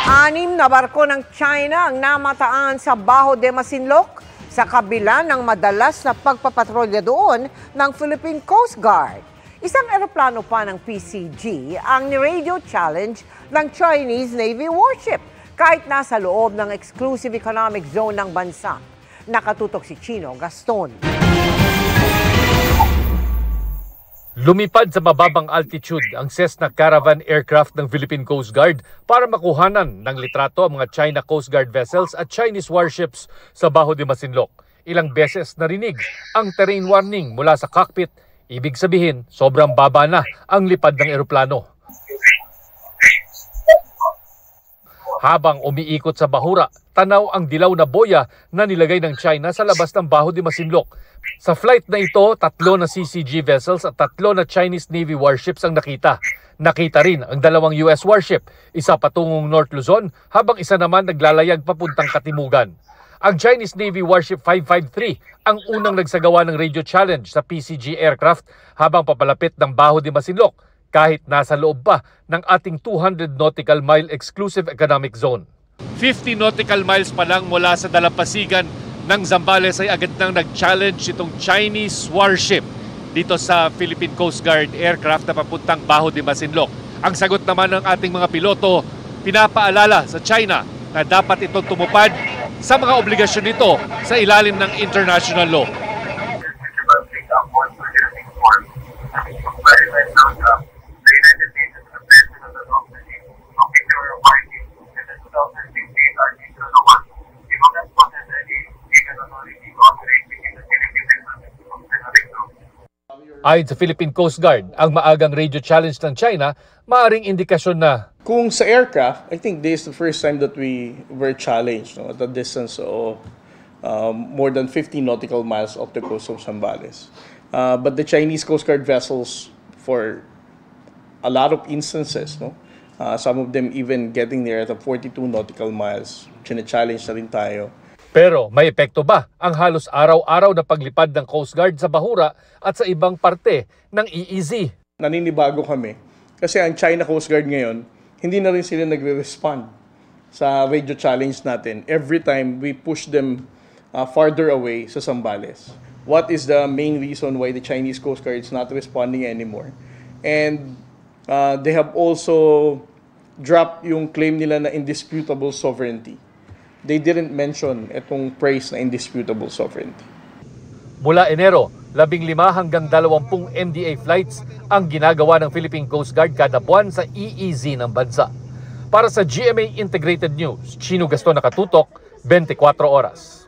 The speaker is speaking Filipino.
6 na barko ng China ang namataan sa Bajo de Masinloc sa kabila ng madalas na pagpapatrolya doon ng Philippine Coast Guard. Isang eroplano pa ng PCG ang ni-radio challenge ng Chinese Navy warship kahit nasa loob ng exclusive economic zone ng bansa. Nakatutok si Chino Gaston. Lumipad sa mababang altitude ang Cessna Caravan aircraft ng Philippine Coast Guard para makuhanan ng litrato ang mga China Coast Guard vessels at Chinese warships sa Bajo de Masinloc. Ilang beses narinig ang terrain warning mula sa cockpit. Ibig sabihin, sobrang baba na ang lipad ng eroplano. Habang umiikot sa bahura, tanaw ang dilaw na boya na nilagay ng China sa labas ng Bajo de Masinloc. Sa flight na ito, 3 na CCG vessels at 3 na Chinese Navy warships ang nakita. Nakita rin ang 2 US warship, isa patungong North Luzon habang isa naman naglalayag papuntang Katimugan. Ang Chinese Navy warship 553 ang unang nagsagawa ng radio challenge sa PCG aircraft habang papalapit ng Bajo de Masinloc kahit nasa loob pa ng ating 200 nautical mile exclusive economic zone. 50 nautical miles pa lang mula sa dalampasigan ng Zambales ay agad nang nag-challenge itong Chinese warship dito sa Philippine Coast Guard aircraft na papuntang Bajo de Masinloc. Ang sagot naman ng ating mga piloto, pinapaalala sa China na dapat itong tumupad sa mga obligasyon nito sa ilalim ng international law. Ayon sa Philippine Coast Guard, ang maagang radio challenge ng China, maaring indikasyon na kung sa aircraft, I think this is the first time that we were challenged at a distance of more than 50 nautical miles off the coast of Zambales. But the Chinese Coast Guard vessels, for a lot of instances, some of them even getting there at 42 nautical miles, challenge na rin tayo. Pero may epekto ba ang halos araw-araw na paglipad ng Coast Guard sa bahura at sa ibang parte ng EEZ? Naninibago kami kasi ang China Coast Guard ngayon, hindi na rin sila nagre-respond sa radio challenge natin every time we push them farther away sa Zambales. What is the main reason why the Chinese Coast Guard is not responding anymore? And they have also dropped yung claim nila na indisputable sovereignty. They didn't mention itong phrase na indisputable sovereignty. Mula Enero, 15 hanggang 20 MDA flights ang ginagawa ng Philippine Coast Guard kada buwan sa EEZ ng bansa. Para sa GMA Integrated News, Chino Gaston, nakatutok, 24 oras.